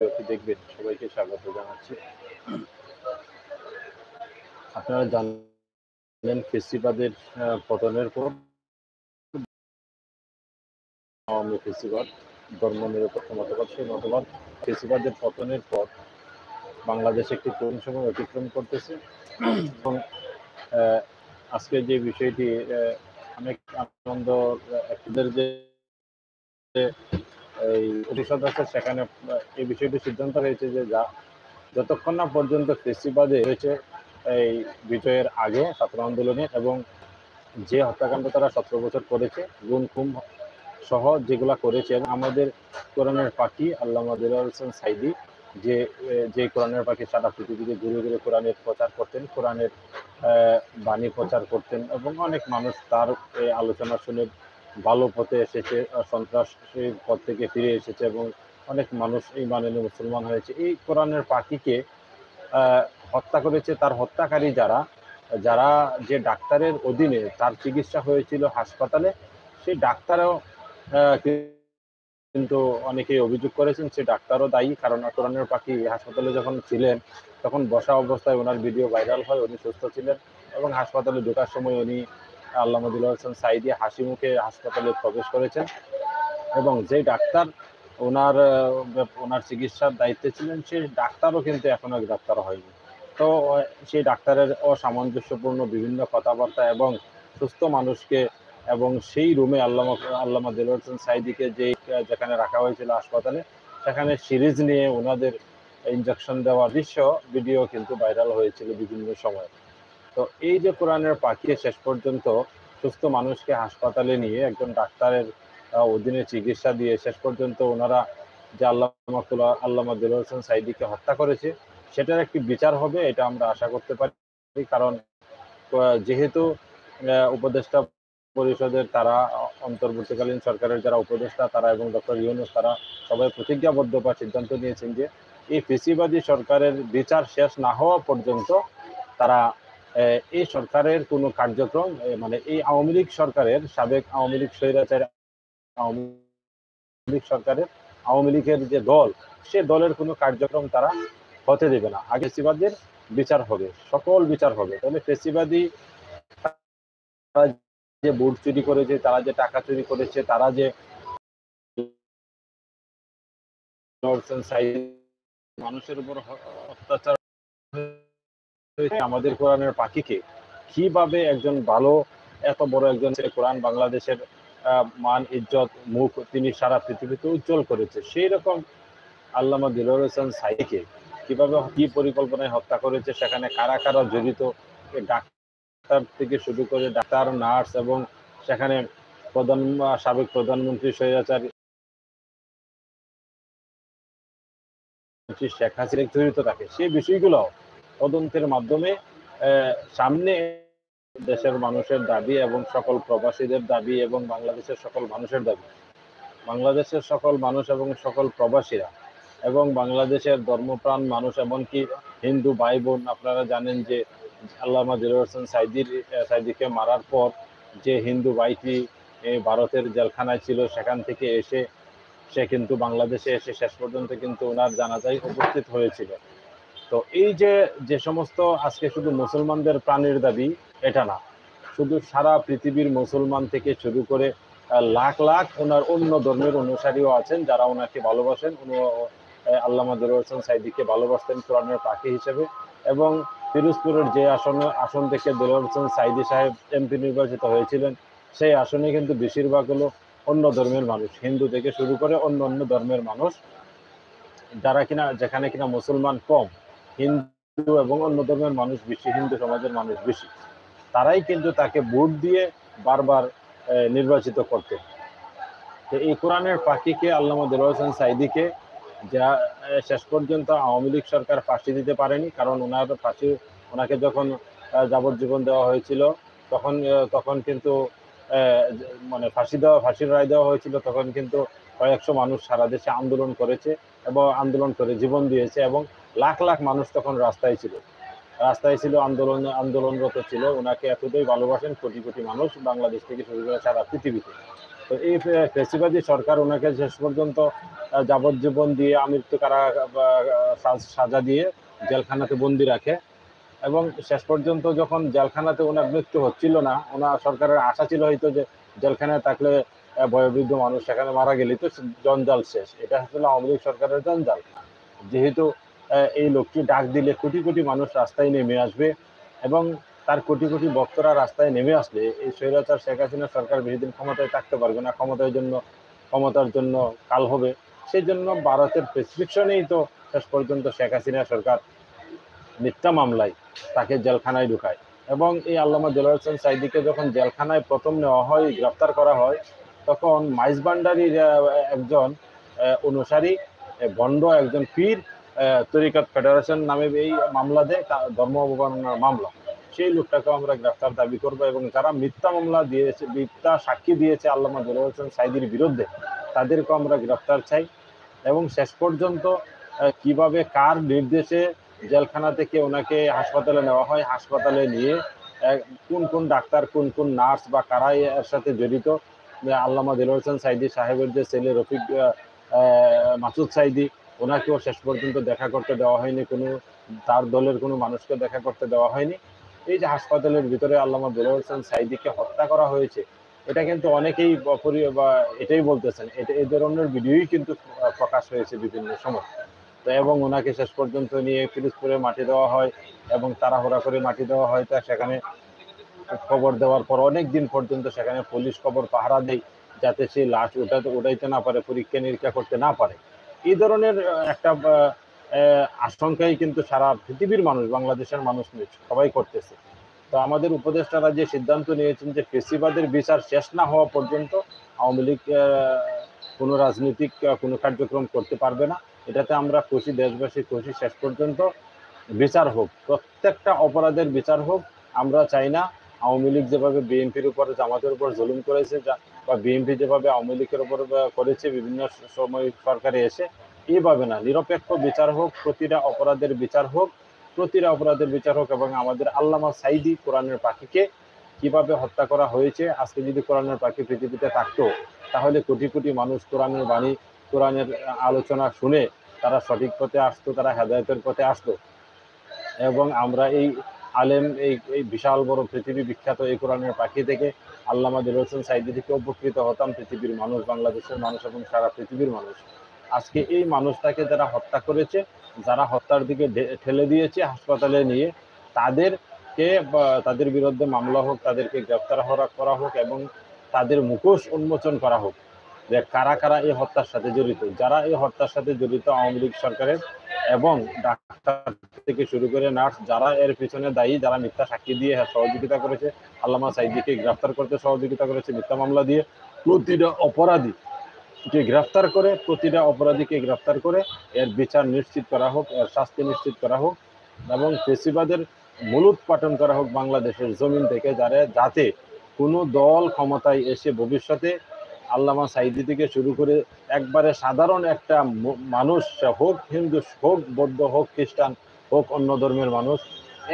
দেখবেন সবাইকে স্বাগত জানাচ্ছি। আপনারা জানেন ফেসিবাদের পতনের পর আওয়ামী ফেসিবাদ ধর্মনিরপেক্ষ মতবাদ, সেই মতবাদ ফেসিবাদের পতনের পর বাংলাদেশ একটি কঠিন সময় অতিক্রম করতেছে এবং আজকে যে বিষয়টি অনেক আনন্দ একদের যে এই পরিষদ আছে সেখানে এই বিষয়টি সিদ্ধান্ত হয়েছে যে যতক্ষণ না পর্যন্ত ফেসিবাদে হয়েছে এই বিজয়ের আগে ছাত্র আন্দোলনে এবং যে হত্যাকাণ্ড তারা 17 বছর করেছে গুম খুম সহ যেগুলা করেছে এবং আমাদের কোরআনের পাখি আল্লামা দেলোয়ার হোসেন সাইদি যে কোরআনের পাখি সারা পৃথিবীতে ঘুরে ঘুরে কোরআনের প্রচার করতেন, কোরআনের বাণী প্রচার করতেন এবং অনেক মানুষ তার আলোচনা শুনে ভালো পথে এসেছে, সন্ত্রাসের পথ থেকে ফিরে এসেছে এবং অনেক মানুষ এই মানে মুসলমান হয়েছে। এই কোরআনের পাখিকে হত্যা করেছে তার হত্যাকারী যারা যারা যে ডাক্তারের অধীনে তার চিকিৎসা হয়েছিল হাসপাতালে, সেই ডাক্তারও কিন্তু অনেকেই অভিযোগ করেছেন সে ডাক্তারও দায়ী, কারণ কোরআনের পাখি হাসপাতালে যখন ছিলেন তখন বসা অবস্থায় ওনার ভিডিও ভাইরাল হয়, উনি সুস্থ ছিলেন এবং হাসপাতালে ঢোকার সময় উনি আল্লামা দেলোয়ার হোসেন সাইদি হাসি মুখে হাসপাতালে প্রবেশ করেছেন এবং যে ডাক্তার ওনার চিকিৎসার দায়িত্বে ছিলেন সেই ডাক্তারও কিন্তু এখনো গ্রেপ্তার হয়নি। তো সেই ডাক্তারের অসামঞ্জস্যপূর্ণ বিভিন্ন কথাবার্তা এবং সুস্থ মানুষকে এবং সেই রুমে আল্লামা দেলোয়ার হোসেন সাইদিকে যেখানে রাখা হয়েছিল হাসপাতালে, সেখানে সিরিজ নিয়ে ওনাদের ইনজেকশন দেওয়ার ভিডিও কিন্তু ভাইরাল হয়েছিল বিভিন্ন সময়। তো এই যে কোরআনের পাখি শেষ পর্যন্ত সুস্থ মানুষকে হাসপাতালে নিয়ে একজন ডাক্তারের অধীনে চিকিৎসা দিয়ে শেষ পর্যন্ত ওনারা যে আল্লামা দেলোয়ার হোসেন সাইদিকে হত্যা করেছে সেটার একটি বিচার হবে, এটা আমরা আশা করতে পারি। কারণ যেহেতু উপদেষ্টা পরিষদের তারা অন্তর্বর্তীকালীন সরকারের যারা উপদেষ্টা তারা এবং ডক্টর ইউনূস তারা সবাই প্রতিজ্ঞাবদ্ধ বা সিদ্ধান্ত নিয়েছেন যে এই ফেসিবাদী সরকারের বিচার শেষ না হওয়া পর্যন্ত তারা এই সরকারের কোনো কার্যক্রম মানে এই আওয়ামী লীগ সরকারের সাবেক আওয়ামী লীগ স্বৈরাচার আওয়ামী লীগ সরকারের আওয়ামী লীগের যে দল সে দলের কোনো কার্যক্রম তারা হতে দেবে না। আগে ফেসিবাদের বিচার হবে, সকল বিচার হবে। তাহলে ফেসিবাদী যে ভোট চুরি করেছে, তারা যে টাকা চুরি করেছে, তারা যে মানুষের উপর অত্যাচার আমাদের কোরআনের পাখিকে কিভাবে একজন ভালো এত বড় একজন কোরআন বাংলাদেশের মান ইজ্জত মুখ তিনি সারা পৃথিবীতে উজ্জ্বল করেছে, সেই রকম আল্লামা দেলোয়ার হোসেন সাইদিকে কিভাবে কি পরিকল্পনায় হত্যা করেছে, সেখানে কারা কারা জড়িত, ডাক্তার থেকে শুরু করে ডাক্তার নার্স এবং সেখানে সাবেক প্রধানমন্ত্রী স্বৈরাচার শেখ হাসিনা জড়িত থাকে, সেই বিষয়গুলো তদন্তের মাধ্যমে সামনে দেশের মানুষের দাবি এবং সকল প্রবাসীদের দাবি এবং বাংলাদেশের সকল মানুষের দাবি, বাংলাদেশের সকল মানুষ এবং সকল প্রবাসীরা এবং বাংলাদেশের ধর্মপ্রাণ মানুষ এমনকি হিন্দু ভাই বোন, আপনারা জানেন যে আল্লামা দেলোয়ার হোসেন সাইদিকে মারার পর যে হিন্দু ভাইটি ভারতের জেলখানায় ছিল সেখান থেকে এসে সে কিন্তু বাংলাদেশে এসে শেষ পর্যন্ত কিন্তু ওনার জানাজায় উপস্থিত হয়েছিল। তো এই যে সমস্ত আজকে শুধু মুসলমানদের প্রাণের দাবি এটা না, শুধু সারা পৃথিবীর মুসলমান থেকে শুরু করে লাখ লাখ ওনার অন্য ধর্মের অনুসারীও আছেন যারা ওনাকে ভালোবাসেন। আল্লামা দেলোয়ার হোসেন সাইদিকে ভালোবাসতেন কোরআনের পাখি হিসেবে এবং পিরোজপুরের যে আসন থেকে দেলোয়ার হোসেন সাইদি সাহেব এমপি নির্বাচিত হয়েছিলেন সেই আসনে কিন্তু বেশিরভাগ হলো অন্য ধর্মের মানুষ, হিন্দু থেকে শুরু করে অন্য অন্য ধর্মের মানুষ, যারা কিনা যেখানে কিনা মুসলমান কম, হিন্দু এবং অন্য ধর্মের মানুষ বেশি, হিন্দু সমাজের মানুষ বেশি, তারাই কিন্তু তাকে ভোট দিয়ে বারবার নির্বাচিত করতেন। তো এই কোরআনের পাখিকে আল্লামা দেলোয়ার হোসেন সাইদিকে যা শেষ পর্যন্ত আওয়ামী লীগ সরকার ফাঁসি দিতে পারেনি, কারণ ওনাকে যখন যাবজ্জীবন দেওয়া হয়েছিল তখন কিন্তু মানে ফাঁসির রায় দেওয়া হয়েছিল, তখন কিন্তু কয়েকশো মানুষ সারা দেশে আন্দোলন করেছে এবং আন্দোলন করে জীবন দিয়েছে এবং লাখ লাখ মানুষ তখন রাস্তায় ছিল আন্দোলনরত ছিল। ওনাকে এতটাই ভালোবাসেন কোটি কোটি মানুষ বাংলাদেশ থেকে শুরু করে সারা পৃথিবীতে। তো এই ফ্যাসিবাদী সরকার ওনাকে শেষ পর্যন্ত যাবজ্জীবন দিয়ে আমৃত্যু সাজা দিয়ে জেলখানাতে বন্দি রাখে, এবং শেষ পর্যন্ত যখন জেলখানাতে ওনার মৃত্যু হচ্ছিল না, ওনার সরকারের আশা ছিল হয়তো যে জেলখানায় থাকলে বয়োবৃদ্ধ মানুষ সেখানে মারা গেলে তো জঞ্জাল শেষ। এটা আসলে আওয়ামী লীগ সরকারের জঞ্জাল, যেহেতু এই লোকটি ডাক দিলে কোটি কোটি মানুষ রাস্তায় নেমে আসবে, এবং তার কোটি কোটি ভক্তরা রাস্তায় নেমে আসলে এই স্বৈরাচার শেখ হাসিনা সরকার বেশিদিন ক্ষমতায় থাকতে পারবে না, ক্ষমতার জন্য কাল হবে। সেই জন্য ভারতের প্রেসক্রিপশনেই তো শেষ পর্যন্ত শেখ হাসিনা সরকার মিথ্যা মামলায় তাকে জেলখানায় ঢুকায়। এবং এই আল্লামা দেলোয়ার হোসেন সাঈদীকে যখন জেলখানায় প্রথম নেওয়া হয়, গ্রেফতার করা হয়, তখন মাইজভান্ডারির একজন অনুসারী ভণ্ড একজন পীর তরিকাত ফেডারেশন নামে এই মামলা দেয়, ধর্ম অবমাননার মামলা। সেই লোকটাকেও আমরা গ্রেফতার দাবি করবো, এবং যারা মিথ্যা মামলা দিয়েছে, মিথ্যা সাক্ষী দিয়েছে আল্লামা দেলোয়ার হোসেন সাঈদীর বিরুদ্ধে, তাদেরকেও আমরা গ্রেফতার চাই। এবং শেষ পর্যন্ত কিভাবে কার নির্দেশে জেলখানা থেকে ওনাকে হাসপাতালে নেওয়া হয়, হাসপাতালে নিয়ে কোন কোন ডাক্তার, কোন কোন নার্স বা কারাই এর সাথে জড়িত, আল্লামা দেলোয়ার হোসেন সাঈদী সাহেবের যে ছেলে রফিক মাসুদ সাঈদী, ওনাকেও শেষ পর্যন্ত দেখা করতে দেওয়া হয়নি, কোনো তার দলের কোনো মানুষকে দেখা করতে দেওয়া হয়নি। এই যে হাসপাতালের ভিতরে আল্লামা দেলোয়ার হোসেন সাঈদীকে হত্যা করা হয়েছে, এটা কিন্তু অনেকেই এটাই বলতেছেন, এই ধরনের ভিডিওই কিন্তু প্রকাশ হয়েছে বিভিন্ন সময়। তো এবং ওনাকে শেষ পর্যন্ত নিয়ে পিরোজপুরে মাটি দেওয়া হয়, এবং তাড়াহুড়া করে মাটি দেওয়া হয়। তা সেখানে খবর দেওয়ার পর অনেক দিন পর্যন্ত সেখানে পুলিশ খবর পাহারা দেয়, যাতে সেই লাশ উঠাইতে না পারে, পরীক্ষা নিরীক্ষা করতে না পারে। এই ধরনের একটা আশঙ্কাই কিন্তু সারা পৃথিবীর মানুষ, বাংলাদেশের মানুষ সবাই করতেছে। তো আমাদের উপদেষ্টারা যে সিদ্ধান্ত নিয়েছেন যে ফেসিবাদের বিচার শেষ না হওয়া পর্যন্ত আওয়ামী লীগ কোনো রাজনৈতিক কোনো কার্যক্রম করতে পারবে না, এটাতে আমরা খুশি, দেশবাসী খুশি। শেষ পর্যন্ত বিচার হোক, প্রত্যেকটা অপরাধের বিচার হোক। আমরা চাই না আওয়ামী লীগ যেভাবে বিএনপির উপরে, জামাতের উপর জুলুম করেছে, বা বিএনপি যেভাবে আওয়ামী লীগের উপর করেছে বিভিন্ন সময় সরকারে এসে, এইভাবে না, নিরপেক্ষ বিচার হোক, প্রতিটা অপরাধের বিচার হোক, এবং আমাদের আল্লামা সাঈদী কোরআনের পাখিকে কিভাবে হত্যা করা হয়েছে, আজকে যদি কোরআনের পাখি পৃথিবীতে থাকতো, তাহলে কোটি কোটি মানুষ কোরআনের বাণী, কোরআনের আলোচনা শুনে তারা সঠিক পথে আসতো, তারা হেদায়েতের পথে আসতো, এবং আমরা এই আলেম, এই বিশাল বড় পৃথিবী বিখ্যাত এই কোরআনের পাখি থেকে, আল্লামা দেলোয়ার হোসেন সাঈদী থেকে উপকৃত হতাম পৃথিবীর মানুষ, বাংলাদেশের মানুষ এবং সারা পৃথিবীর মানুষ। আজকে এই মানুষটাকে যারা হত্যা করেছে, যারা হত্যার দিকে ঠেলে দিয়েছে হাসপাতালে নিয়ে, তাদের বিরুদ্ধে মামলা হোক, তাদেরকে গ্রেফতার করা হোক, এবং তাদের মুখোশ উন্মোচন করা হোক যে কারা কারা এই হত্যার সাথে জড়িত। যারা এই হত্যার সাথে জড়িত আওয়ামী লীগ সরকারের এবং ডাক্তার থেকে শুরু করে নার্স, যারা এর পিছনে দায়ী, যারা মিথ্যা সাক্ষী দিয়ে সহযোগিতা করেছে, আল্লামা সাঈদীকে গ্রেফতার করতে সহযোগিতা করেছে মিথ্যা মামলা দিয়ে, প্রতিটা অপরাধীকে গ্রেফতার করে এর বিচার নিশ্চিত করা হোক, এর শাস্তি নিশ্চিত করা হোক, এবং ফেসিবাদের মূলোৎপাটন করা হোক বাংলাদেশের জমিন থেকে, যাতে কোনো দল ক্ষমতায় এসে ভবিষ্যতে আল্লামা সাঈদী থেকে শুরু করে একবারে সাধারণ একটা মানুষ, হোক হিন্দু, হোক বৌদ্ধ, হোক খ্রিস্টান, হোক অন্য ধর্মের মানুষ,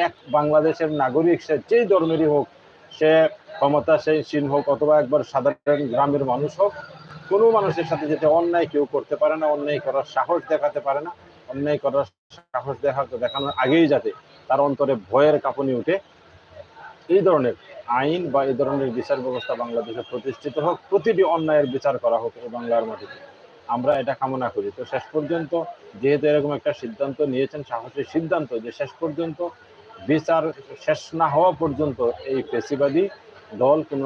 এক বাংলাদেশের নাগরিক, সে যেই ধর্মেরই হোক, সে ক্ষমতাসীন হোক অথবা একবার সাধারণ গ্রামের মানুষ হোক, কোনো মানুষের সাথে যেটা অন্যায় কেউ করতে পারে না, অন্যায় করার সাহস দেখাতে পারে না, অন্যায় করার সাহস দেখানোর আগেই যাতে তার অন্তরে ভয়ের কাঁপুনি উঠে, এই ধরনের আইন বা এই ধরনের বিচার ব্যবস্থা বাংলাদেশে প্রতিষ্ঠিত হোক, প্রতিটি অন্যায়ের বিচার করা হোক এই বাংলার মাটিতে, আমরা এটা কামনা করি। তো শেষ পর্যন্ত যেহেতু এরকম একটা সিদ্ধান্ত নিয়েছেন, সাহসী সিদ্ধান্ত, যে শেষ পর্যন্ত বিচার শেষ না হওয়া পর্যন্ত এই ফ্যাসিবাদী দল কোনো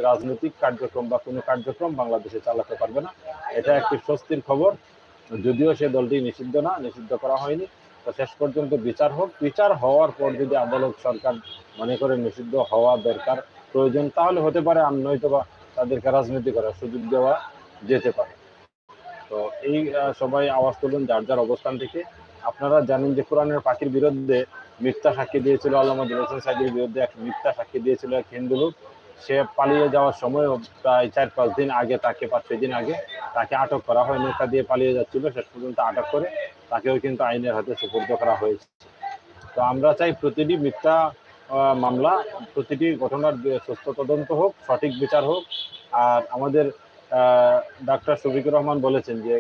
রাজনৈতিক কার্যক্রম বা কোনো কার্যক্রম বাংলাদেশে চালাতে পারবে না, এটা একটি স্বস্তির খবর। যদিও সে দলটি নিষিদ্ধ করা হয়নি, তো শেষ পর্যন্ত বিচার হোক। বিচার হওয়ার পর যদি আদালত, সরকার মনে করে নিষিদ্ধ হওয়া দরকার, প্রয়োজন, তাহলে হতে পারে, আর নয়তো বা তাদেরকে রাজনীতি করার সুযোগ দেওয়া যেতে পারে। তো এই সবাই আওয়াজ তুলুন যার যার অবস্থান থেকে। আপনারা জানেন যে কোরআনের পাখির বিরুদ্ধে মিথ্যা সাক্ষী দিয়েছিল, আল্লামা দেলোয়ার হোসেন সাঈদীর বিরুদ্ধে এক মিথ্যা সাক্ষী দিয়েছিল এক হিন্দু লোক। সে পালিয়ে যাওয়ার সময় প্রায় 4-5 দিন আগে, 5-6 দিন আগে তাকে আটক করা হয়, নৌকা দিয়ে পালিয়ে যাচ্ছিল, শেষ পর্যন্ত আটক করে তাকেও কিন্তু আইনের হাতে সুপর্দ করা হয়েছে। তো আমরা চাই প্রতিটি মিথ্যা মামলা, প্রতিটি ঘটনার সুস্থ তদন্ত হোক, সঠিক বিচার হোক, আর আমাদের ডাক্তার শফিকুর রহমান বলেছেন যে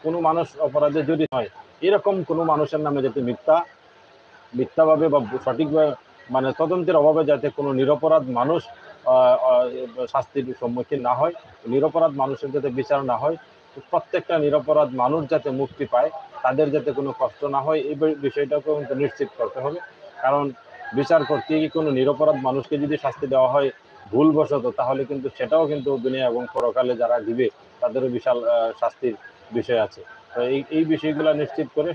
কোনো মানুষ অপরাধে জড়িত হয় এরকম কোনো মানুষের নামে যাতে মিথ্যাভাবে বা সঠিকভাবে মানে তদন্তের অভাবে যাতে কোনো নিরপরাধ মানুষ শাস্তির সম্মুখীন না হয়, নিরপরাধ মানুষের যাতে বিচার না হয়, প্রত্যেকটা নিরপরাধ মানুষ যাতে মুক্তি পায়, তাদের যাতে কোনো কষ্ট না হয়, এই বিষয়টাকেও কিন্তু নিশ্চিত করতে হবে। কারণ বিচার করতে গিয়ে কোনো নিরপরাধ মানুষকে যদি শাস্তি দেওয়া হয় ভুলবশত, তাহলে কিন্তু সেটাও কিন্তু দুনিয়া এবং পরকালে যারা দিবে তাদেরও বিশাল শাস্তির বিষয় আছে। তো এই বিষয়গুলো নিশ্চিত করে